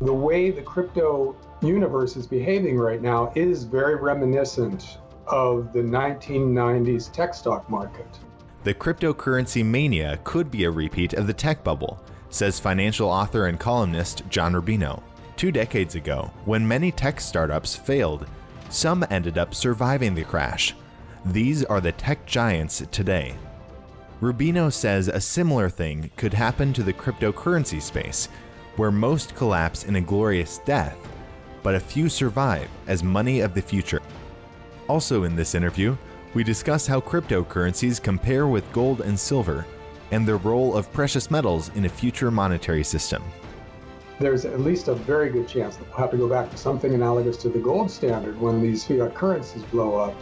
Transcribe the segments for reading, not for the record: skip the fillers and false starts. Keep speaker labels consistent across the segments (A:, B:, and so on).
A: The way the crypto universe is behaving right now is very reminiscent of the 1990s tech stock market.
B: The cryptocurrency mania could be a repeat of the tech bubble, says financial author and columnist John Rubino. 2 decades ago, when many tech startups failed, some ended up surviving the crash. These are the tech giants today. Rubino says a similar thing could happen to the cryptocurrency space, where most collapse in a glorious death, but a few survive as money of the future. Also in this interview, we discuss how cryptocurrencies compare with gold and silver, and the role of precious metals in a future monetary system.
A: There's at least a very good chance that we'll have to go back to something analogous to the gold standard when these fiat currencies blow up.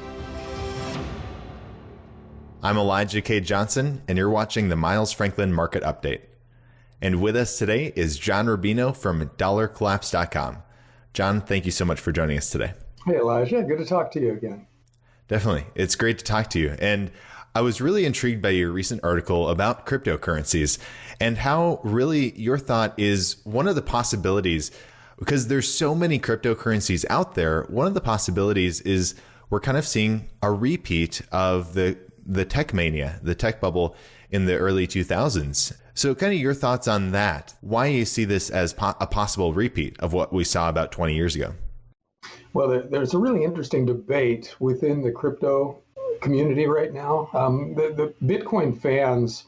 B: I'm Elijah K. Johnson, and you're watching the Miles Franklin Market Update. And with us today is John Rubino from DollarCollapse.com. John, thank you so much for joining us today.
A: Hey, Elijah. Good to talk to you again.
B: Definitely. It's great to talk to you. And I was really intrigued by your recent article about cryptocurrencies and how really your thought is one of the possibilities, because there's so many cryptocurrencies out there. One of the possibilities is we're kind of seeing a repeat of the tech mania, the tech bubble in the early 2000s. So kind of your thoughts on that, why you see this as a possible repeat of what we saw about 20 years ago.
A: Well, there's a really interesting debate within the crypto community right now. The Bitcoin fans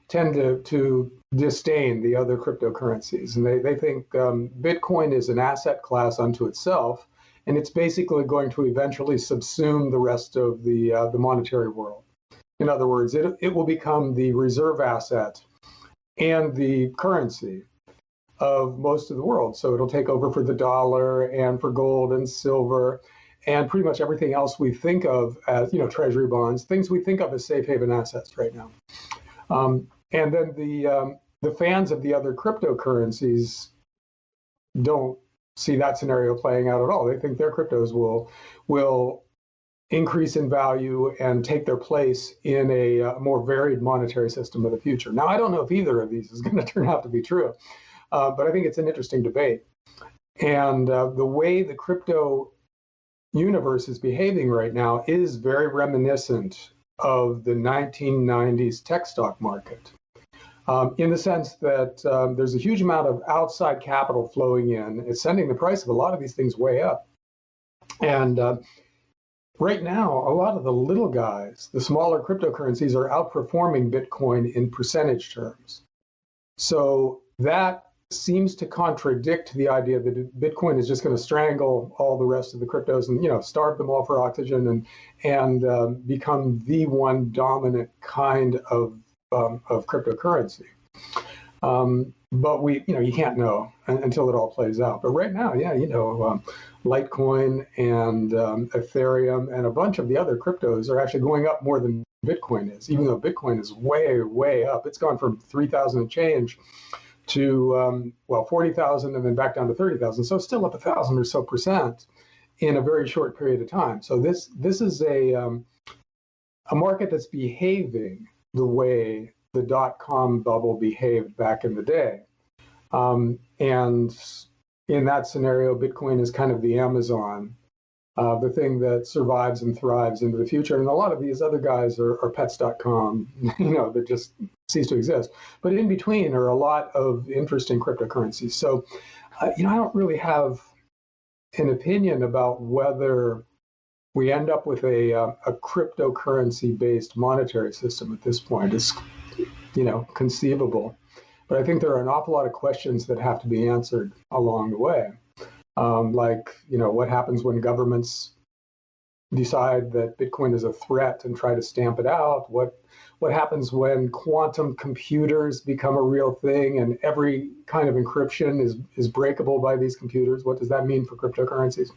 A: tend to disdain the other cryptocurrencies, and they think Bitcoin is an asset class unto itself, and it's basically going to eventually subsume the rest of the monetary world. In other words, it will become the reserve asset and the currency of most of the world. So it'll take over for the dollar and for gold and silver and pretty much everything else we think of as, treasury bonds, things we think of as safe haven assets right now. And then the fans of the other cryptocurrencies don't see that scenario playing out at all. They think their cryptos will increase in value and take their place in a more varied monetary system of the future. Now, I don't know if either of these is going to turn out to be true, but I think it's an interesting debate. And the way the crypto universe is behaving right now is very reminiscent of the 1990s tech stock market, in the sense that there's a huge amount of outside capital flowing in. It's sending the price of a lot of these things way up. And right now, a lot of the little guys, the smaller cryptocurrencies, are outperforming Bitcoin in percentage terms. So that seems to contradict the idea that Bitcoin is just going to strangle all the rest of the cryptos and starve them all for oxygen and become the one dominant kind of cryptocurrency. But you can't know until it all plays out. But right now, Litecoin and Ethereum and a bunch of the other cryptos are actually going up more than Bitcoin is, even though Bitcoin is way, way up. It's gone from 3,000 and change to 40,000 and then back down to 30,000. So still up 1,000 or so percent in a very short period of time. So this is a market that's behaving the way the dot-com bubble behaved back in the day. And in that scenario, Bitcoin is kind of the Amazon, the thing that survives and thrives into the future. And a lot of these other guys are pets.com, that just cease to exist. But in between are a lot of interesting cryptocurrencies. So, I don't really have an opinion about whether we end up with a cryptocurrency-based monetary system at this point. It's, conceivable. But I think there are an awful lot of questions that have to be answered along the way. What happens when governments decide that Bitcoin is a threat and try to stamp it out? What happens when quantum computers become a real thing and every kind of encryption is breakable by these computers? What does that mean for cryptocurrencies?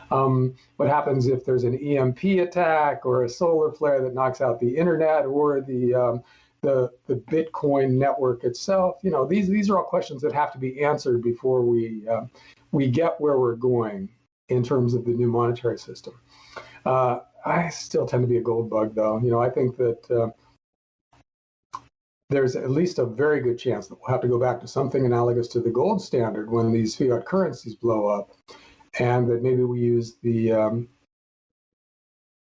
A: What happens if there's an EMP attack or a solar flare that knocks out the internet or the Bitcoin network itself? These are all questions that have to be answered before we get where we're going in terms of the new monetary system. I still tend to be a gold bug, though. I think that there's at least a very good chance that we'll have to go back to something analogous to the gold standard when these fiat currencies blow up, and that maybe we use the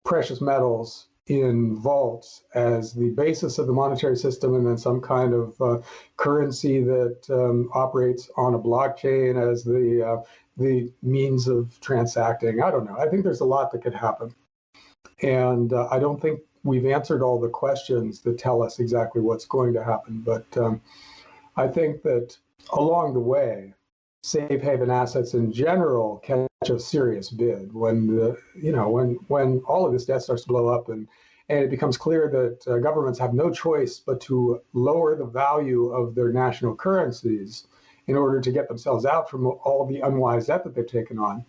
A: precious metals in vaults as the basis of the monetary system, and then some kind of currency that operates on a blockchain as the means of transacting. I don't know. I think there's a lot that could happen. And I don't think we've answered all the questions that tell us exactly what's going to happen. But I think that along the way, safe haven assets in general catch a serious bid when when all of this debt starts to blow up and it becomes clear that governments have no choice but to lower the value of their national currencies in order to get themselves out from all the unwise debt that they've taken on.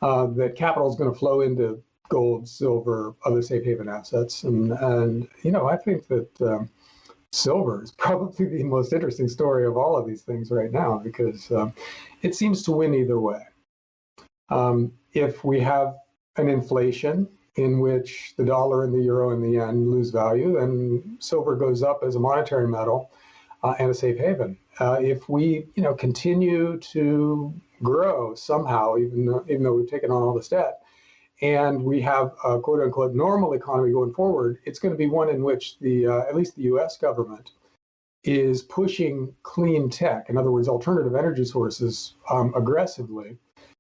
A: That capital is going to flow into gold, silver, other safe haven assets, and I think that silver is probably the most interesting story of all of these things right now because it seems to win either way. If we have an inflation in which the dollar and the euro and the yen lose value, then silver goes up as a monetary metal and a safe haven. If we continue to grow somehow, even though we've taken on all this debt, and we have a quote unquote normal economy going forward, it's going to be one in which at least the US government is pushing clean tech, in other words, alternative energy sources aggressively,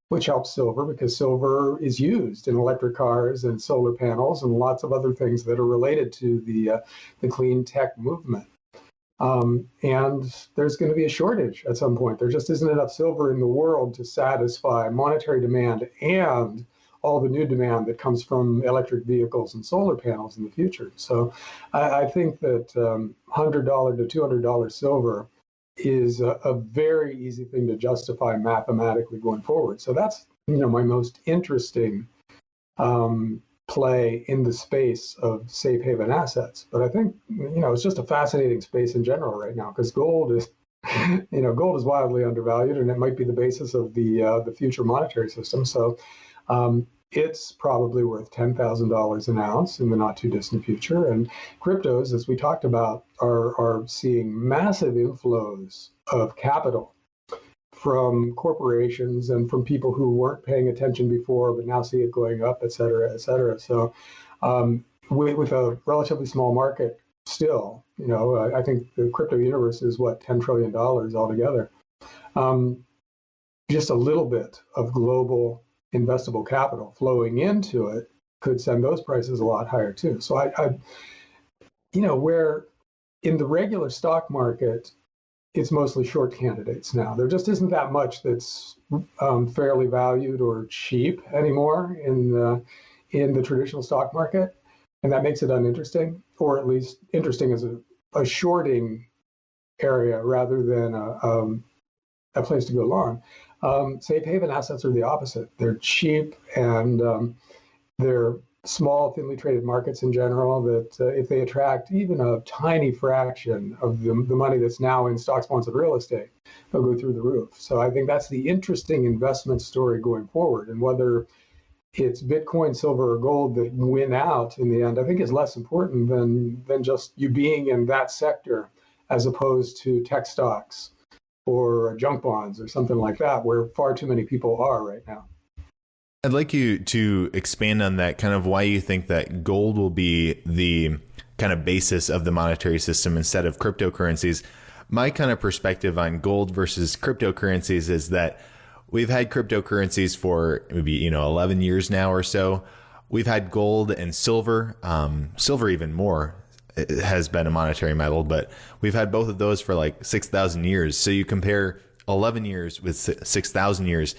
A: which helps silver because silver is used in electric cars and solar panels and lots of other things that are related to the clean tech movement. And there's going to be a shortage at some point. There just isn't enough silver in the world to satisfy monetary demand and all the new demand that comes from electric vehicles and solar panels in the future. So I think that $100 to $200 silver is a very easy thing to justify mathematically going forward. So that's my most interesting play in the space of safe haven assets. But I think it's just a fascinating space in general right now because gold is gold is wildly undervalued, and it might be the basis of the future monetary system. So it's probably worth $10,000 an ounce in the not too distant future. And cryptos, as we talked about, are seeing massive inflows of capital from corporations and from people who weren't paying attention before, but now see it going up, et cetera, et cetera. So with a relatively small market still, I think the crypto universe is $10 trillion altogether. Just a little bit of global investable capital flowing into it could send those prices a lot higher too. So where in the regular stock market, it's mostly short candidates now. There just isn't that much that's fairly valued or cheap anymore in the traditional stock market, and that makes it uninteresting, or at least interesting as a shorting area rather than a place to go long. Safe haven assets are the opposite. They're cheap and they're small, thinly traded markets in general that if they attract even a tiny fraction of the money that's now in stock-sponsored real estate, they'll go through the roof. So I think that's the interesting investment story going forward. And whether it's Bitcoin, silver, or gold that win out in the end, I think is less important than just you being in that sector as opposed to tech stocks or junk bonds or something like that, where far too many people are right now.
B: I'd like you to expand on that, kind of why you think that gold will be the kind of basis of the monetary system instead of cryptocurrencies. My kind of perspective on gold versus cryptocurrencies is that we've had cryptocurrencies for maybe 11 years now or so. We've had gold and silver, silver even more. It has been a monetary metal, but we've had both of those for like 6,000 years. So you compare 11 years with 6,000 years,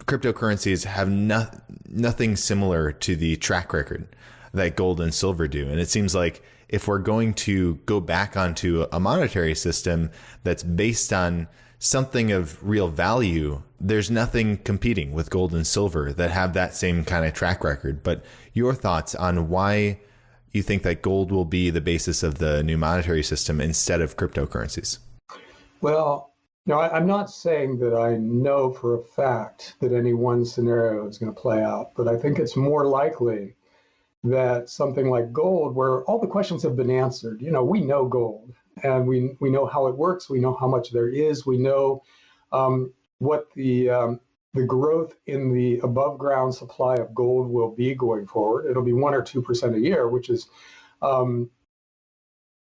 B: cryptocurrencies have nothing similar to the track record that gold and silver do. And it seems like if we're going to go back onto a monetary system that's based on something of real value, there's nothing competing with gold and silver that have that same kind of track record. But your thoughts on why you think that gold will be the basis of the new monetary system instead of cryptocurrencies?
A: Well, I'm not saying that I know for a fact that any one scenario is going to play out, but I think it's more likely that something like gold, where all the questions have been answered. We know gold, and we know how it works. We know how much there is. We know what the growth in the above ground supply of gold will be going forward. It'll be 1 or 2% a year, which is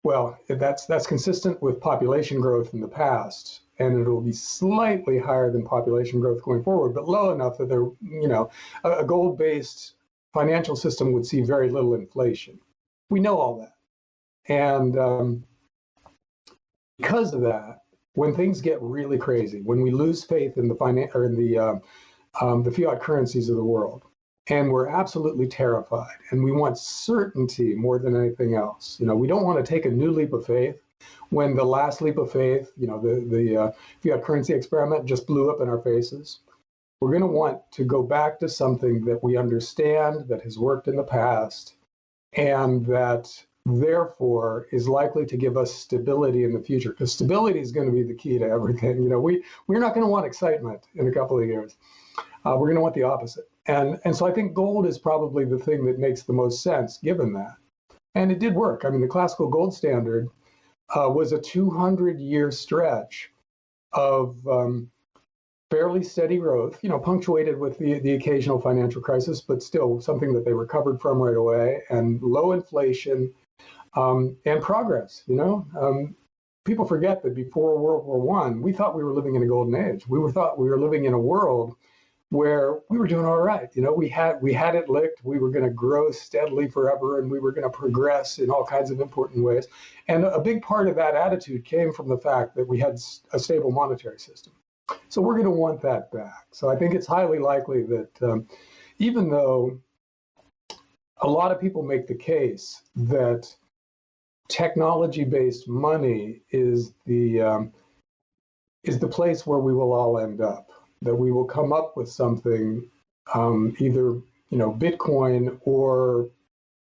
A: that's consistent with population growth in the past, and it'll be slightly higher than population growth going forward, but low enough that a gold-based financial system would see very little inflation. We know all that, and because of that, when things get really crazy, when we lose faith in the fiat currencies of the world, and we're absolutely terrified, and we want certainty more than anything else. We don't want to take a new leap of faith when the last leap of faith, the fiat currency experiment just blew up in our faces. We're going to want to go back to something that we understand, that has worked in the past, and that therefore is likely to give us stability in the future, because stability is going to be the key to everything. We're not going to want excitement in a couple of years. We're going to want the opposite. And so I think gold is probably the thing that makes the most sense given that. And it did work. I mean, the classical gold standard was a 200-year stretch of fairly steady growth, punctuated with the occasional financial crisis, but still something that they recovered from right away, and low inflation and progress. People forget that before World War I, we thought we were living in a golden age. We thought we were living in a world where we were doing all right. We had it licked. We were going to grow steadily forever, and we were going to progress in all kinds of important ways. And a big part of that attitude came from the fact that we had a stable monetary system. So we're going to want that back. So I think it's highly likely that even though a lot of people make the case that technology-based money is the place where we will all end up, that we will come up with something, either Bitcoin or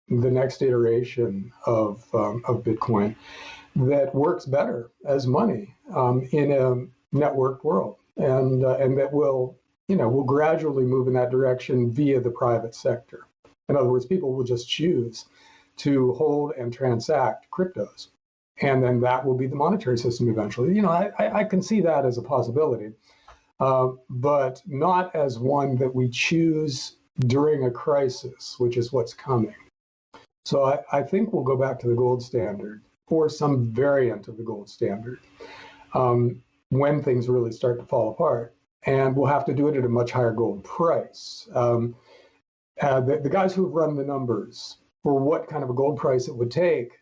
A: the next iteration of Bitcoin that works better as money in a networked world, and that will gradually move in that direction via the private sector. In other words, people will just choose to hold and transact cryptos, and then that will be the monetary system eventually. I can see that as a possibility. But not as one that we choose during a crisis, which is what's coming. So I think we'll go back to the gold standard, or some variant of the gold standard, when things really start to fall apart. And we'll have to do it at a much higher gold price. The guys who have run the numbers for what kind of a gold price it would take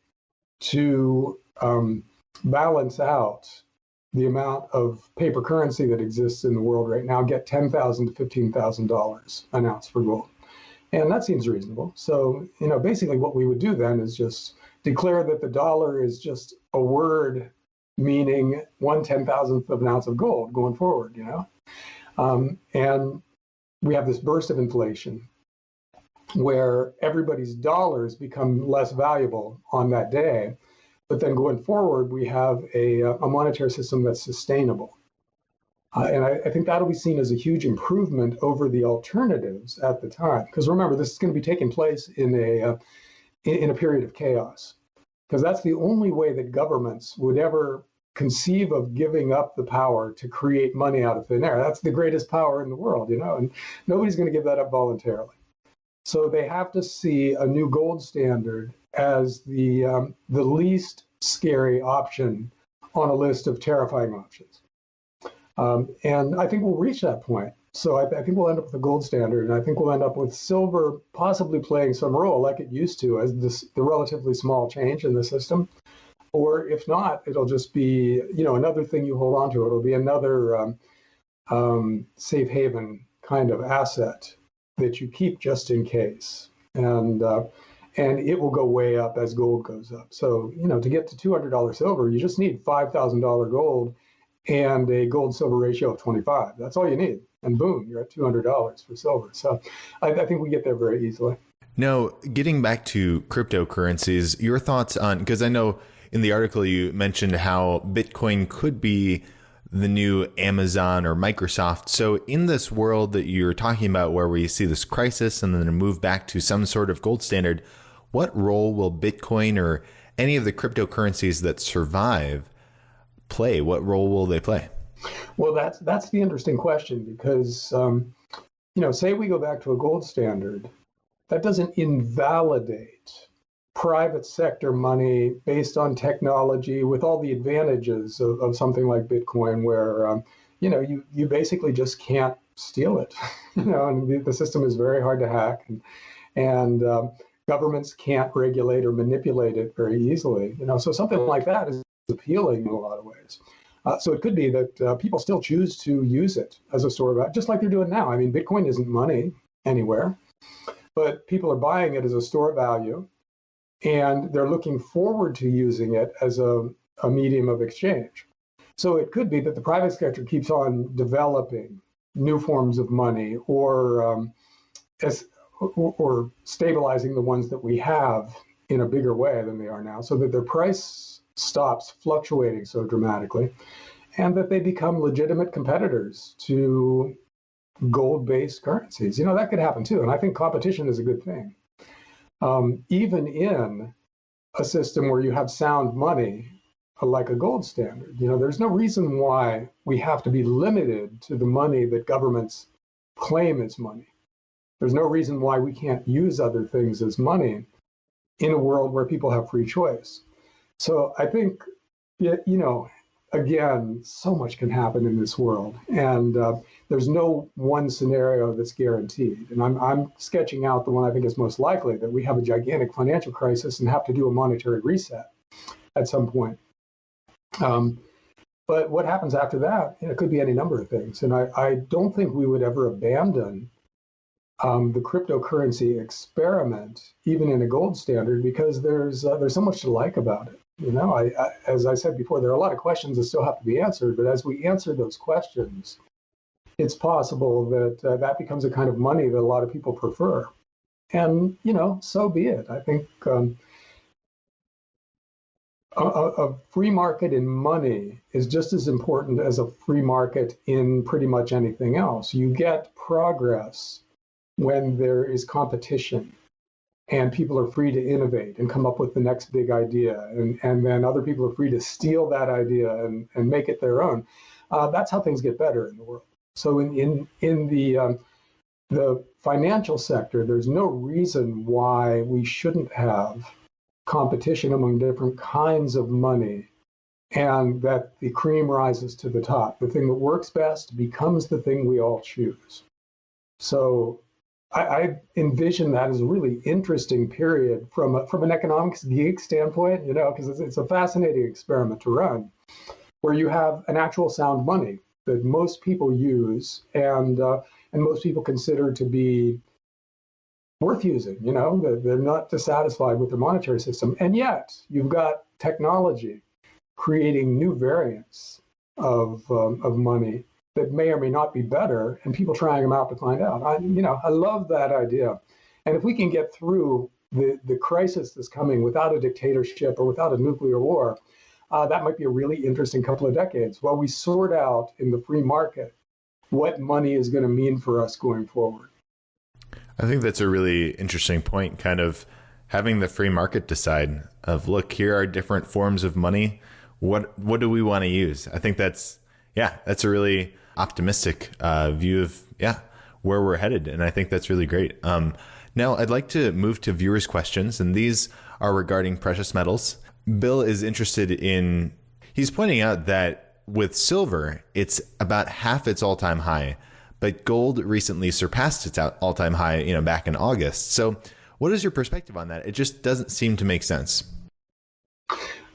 A: to balance out the amount of paper currency that exists in the world right now, get $10,000 to $15,000 an ounce for gold. And that seems reasonable. So, basically what we would do then is just declare that the dollar is just a word meaning 1/10,000th of an ounce of gold going forward, and we have this burst of inflation where everybody's dollars become less valuable on that day. But then going forward, we have a monetary system that's sustainable. And I think that'll be seen as a huge improvement over the alternatives at the time. Because remember, this is going to be taking place in a period of chaos. Because that's the only way that governments would ever conceive of giving up the power to create money out of thin air. That's the greatest power in the world, and nobody's going to give that up voluntarily. So they have to see a new gold standard as the least scary option on a list of terrifying options. And I think we'll reach that point. So I think we'll end up with a gold standard, and I think we'll end up with silver possibly playing some role like it used to as the relatively small change in the system. Or if not, it'll just be, another thing you hold on to. It'll be another safe haven kind of asset that you keep just in case. And it will go way up as gold goes up. So, to get to $200 silver, you just need $5,000 gold and a gold silver ratio of 25. That's all you need. And boom, you're at $200 for silver. So I think we get there very easily.
B: Now, getting back to cryptocurrencies, your thoughts on, because I know in the article you mentioned how Bitcoin could be the new Amazon or Microsoft. So in this world that you're talking about where we see this crisis and then a move back to some sort of gold standard, what role will Bitcoin or any of the cryptocurrencies that survive play? What role will they play?
A: Well, that's the interesting question because, say we go back to a gold standard, that doesn't invalidate private sector money based on technology with all the advantages of something like Bitcoin, where you basically just can't steal it. And the system is very hard to hack, and governments can't regulate or manipulate it very easily. So something like that is appealing in a lot of ways. So it could be that people still choose to use it as a store of value, just like they're doing now. I mean, Bitcoin isn't money anywhere, but people are buying it as a store of value, and they're looking forward to using it as a medium of exchange. So it could be that the private sector keeps on developing new forms of money or stabilizing the ones that we have in a bigger way than they are now, so that their price stops fluctuating so dramatically, and that they become legitimate competitors to gold-based currencies. That could happen too, and I think competition is a good thing. Even in a system where you have sound money, like a gold standard, there's no reason why we have to be limited to the money that governments claim is money. There's no reason why we can't use other things as money in a world where people have free choice. So I think, again, so much can happen in this world, and there's no one scenario that's guaranteed. And I'm sketching out the one I think is most likely, that we have a gigantic financial crisis and have to do a monetary reset at some point. But what happens after that, it could be any number of things. And I don't think we would ever abandon the cryptocurrency experiment, even in a gold standard, because there's so much to like about it. As I said before, there are a lot of questions that still have to be answered. But as we answer those questions, it's possible that that becomes a kind of money that a lot of people prefer. And, so be it. I think a free market in money is just as important as a free market in pretty much anything else. You get progress when there is competition and people are free to innovate and come up with the next big idea, and then other people are free to steal that idea and make it their own. That's how things get better in the world. So in the financial sector, there's no reason why we shouldn't have competition among different kinds of money, and that the cream rises to the top. The thing that works best becomes the thing we all choose. So I envision that as a really interesting period from an economics geek standpoint, because it's a fascinating experiment to run, where you have an actual sound money that most people use and most people consider to be worth using. They're not dissatisfied with their monetary system, and yet you've got technology creating new variants of money that may or may not be better, and people trying them out to find out. I love that idea. And if we can get through the crisis that's coming without a dictatorship or without a nuclear war, that might be a really interesting couple of decades while we sort out in the free market what money is going to mean for us going forward.
B: I think that's a really interesting point, kind of having the free market decide of, look, here are different forms of money. What do we want to use? I think that's a really optimistic view of where we're headed, and I think that's really great. Now I'd like to move to viewers' questions, and these are regarding precious metals. Bill is interested in, he's pointing out that with silver, it's about half its all-time high, but gold recently surpassed its all-time high, back in August. So what is your perspective on that? It just doesn't seem to make sense.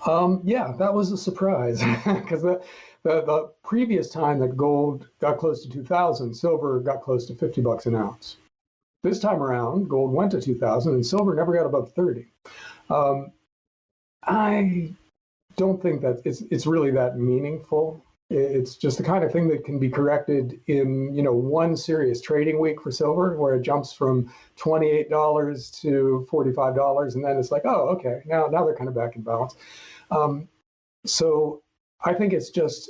A: That was a surprise because the previous time that gold got close to 2,000, silver got close to $50 an ounce. This time around, gold went to 2,000 and silver never got above 30. I don't think that it's really that meaningful. It's just the kind of thing that can be corrected in one serious trading week for silver, where it jumps from $28 to $45, and then it's like, oh, okay, now they're kind of back in balance. So I think it's just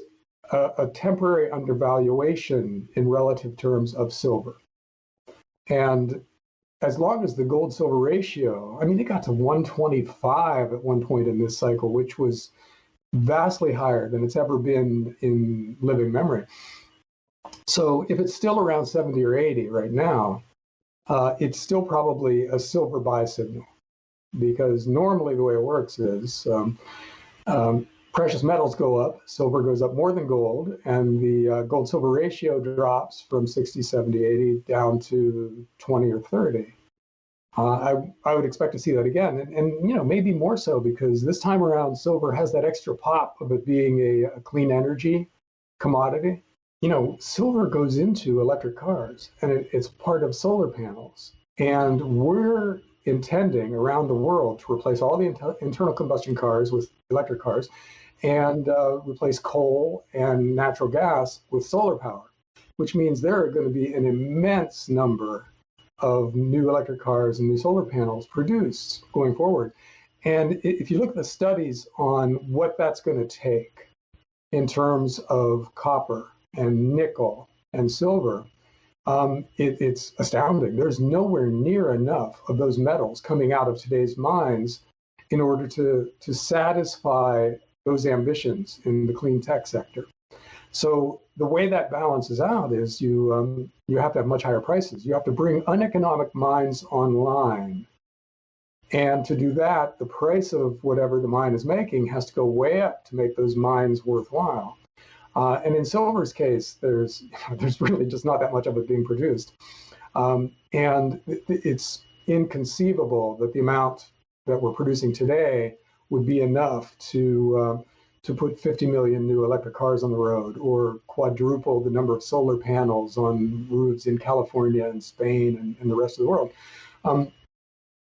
A: a temporary undervaluation in relative terms of silver. And as long as the gold silver ratio, I mean, it got to 125 at one point in this cycle, which was vastly higher than it's ever been in living memory. So if it's still around 70 or 80 right now, it's still probably a silver buy signal, because normally the way it works is precious metals go up, silver goes up more than gold, and the gold silver ratio drops from 60, 70, 80 down to 20 or 30. I would expect to see that again, and maybe more so, because this time around silver has that extra pop of it being a clean energy commodity. Silver goes into electric cars, and it's part of solar panels, and we're intending around the world to replace all the internal combustion cars with electric cars, and replace coal and natural gas with solar power, which means there are going to be an immense number of new electric cars and new solar panels produced going forward. And if you look at the studies on what that's going to take in terms of copper and nickel and silver, it's astounding. There's nowhere near enough of those metals coming out of today's mines in order to satisfy those ambitions in the clean tech sector. So the way that balances out is you have to have much higher prices. You have to bring uneconomic mines online. And to do that, the price of whatever the mine is making has to go way up to make those mines worthwhile. And in silver's case, there's really just not that much of it being produced. And it's inconceivable that the amount that we're producing today would be enough to put 50 million new electric cars on the road, or quadruple the number of solar panels on roofs in California and Spain and the rest of the world.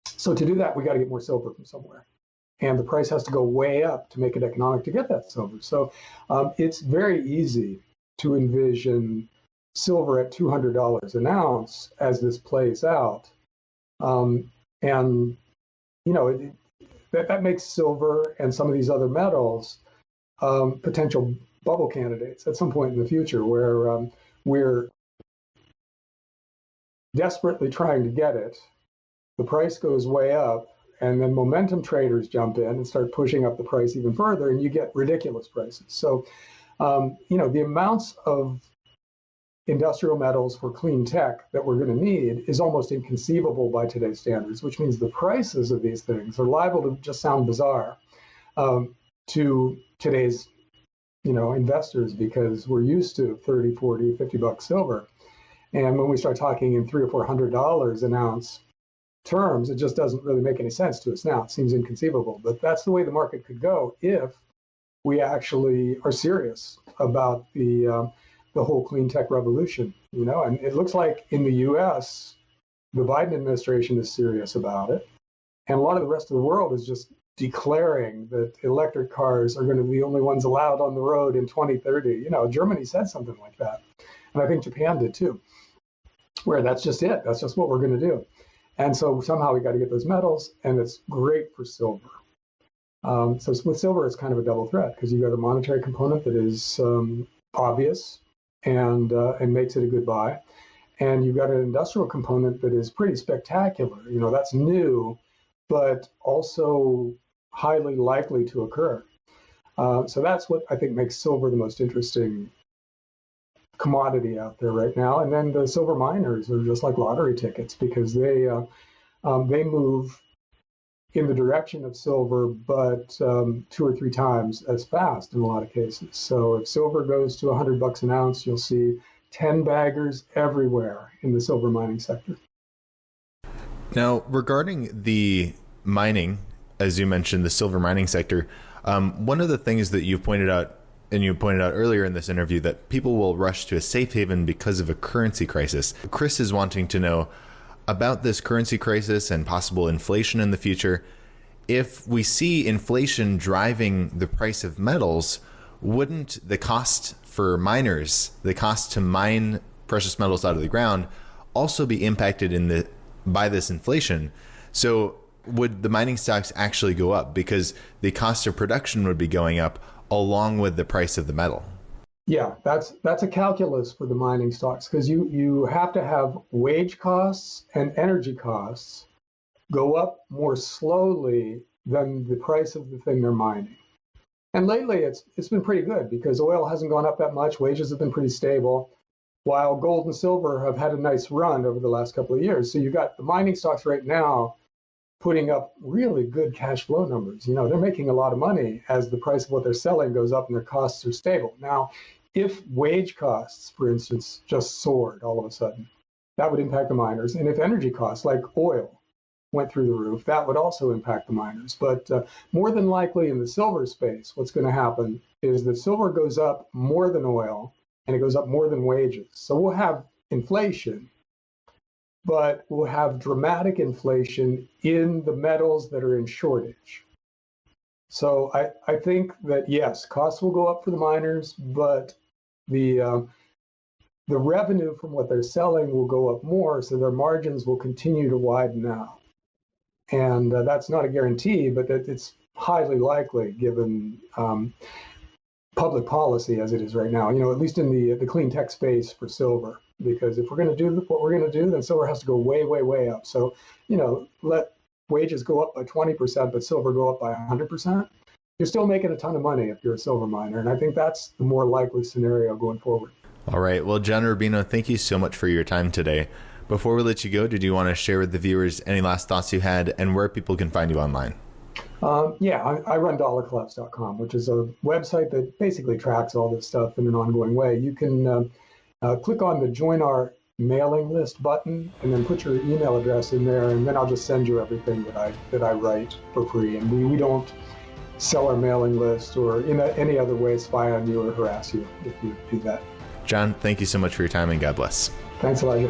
A: So to do that, we got to get more silver from somewhere. And the price has to go way up to make it economic to get that silver. So it's very easy to envision silver at $200 an ounce as this plays out. That makes silver and some of these other metals potential bubble candidates at some point in the future, where we're desperately trying to get it. The price goes way up, and then momentum traders jump in and start pushing up the price even further, and you get ridiculous prices. So, the amounts of industrial metals for clean tech that we're going to need is almost inconceivable by today's standards, which means the prices of these things are liable to just sound bizarre to today's investors, because we're used to 30, 40, 50 bucks silver. And when we start talking in $300 or $400 an ounce terms, it just doesn't really make any sense to us now. It seems inconceivable, but that's the way the market could go if we actually are serious about the whole clean tech revolution. And it looks like in the US, the Biden administration is serious about it, and a lot of the rest of the world is just declaring that electric cars are going to be the only ones allowed on the road in 2030. Germany said something like that, and I think Japan did too, where that's just it. That's just what we're going to do. And so somehow we got to get those metals, and it's great for silver. So with silver, it's kind of a double threat, because you've got a monetary component that is obvious and makes it a good buy, and you've got an industrial component that is pretty spectacular. That's new, but also highly likely to occur. So that's what I think makes silver the most interesting commodity out there right now. And then the silver miners are just like lottery tickets, because they move in the direction of silver, but 2 or 3 times as fast in a lot of cases. So if silver goes to $100 an ounce, you'll see 10 baggers everywhere in the silver mining sector.
B: Now, regarding the mining, as you mentioned, the silver mining sector, one of the things that you've pointed out, and you pointed out earlier in this interview, that people will rush to a safe haven because of a currency crisis. Chris is wanting to know about this currency crisis and possible inflation in the future. If we see inflation driving the price of metals, wouldn't the cost for miners, the cost to mine precious metals out of the ground, also be impacted by this inflation? So would the mining stocks actually go up because the cost of production would be going up along with the price of the metal?
A: Yeah, that's a calculus for the mining stocks because you have to have wage costs and energy costs go up more slowly than the price of the thing they're mining. And lately it's been pretty good because oil hasn't gone up that much, wages have been pretty stable, while gold and silver have had a nice run over the last couple of years. So you got the mining stocks right now putting up really good cash flow numbers. You know, they're making a lot of money as the price of what they're selling goes up and their costs are stable. Now, if wage costs, for instance, just soared all of a sudden, that would impact the miners. And if energy costs, like oil, went through the roof, that would also impact the miners. But more than likely in the silver space, what's going to happen is that silver goes up more than oil and it goes up more than wages. So we'll have inflation, but we'll have dramatic inflation in the metals that are in shortage. So I think that, yes, costs will go up for the miners, but the revenue from what they're selling will go up more, so their margins will continue to widen out. And that's not a guarantee, but it's highly likely given public policy as it is right now, you know, at least in the clean tech space for silver. Because if we're going to do what we're going to do, then silver has to go way, way, way up. So, you know, let wages go up by 20%, but silver go up by 100%. You're still making a ton of money if you're a silver miner. And I think that's the more likely scenario going forward.
B: All right. Well, John Rubino, thank you so much for your time today. Before we let you go, did you want to share with the viewers any last thoughts you had and where people can find you online?
A: I run dollarcollapse.com, which is a website that basically tracks all this stuff in an ongoing way. You can click on the Join Our Mailing List button and then put your email address in there, and then I'll just send you everything that I write for free. And we don't sell our mailing list or in any other way spy on you or harass you if you do that.
B: John, thank you so much for your time and God bless.
A: Thanks, Elijah.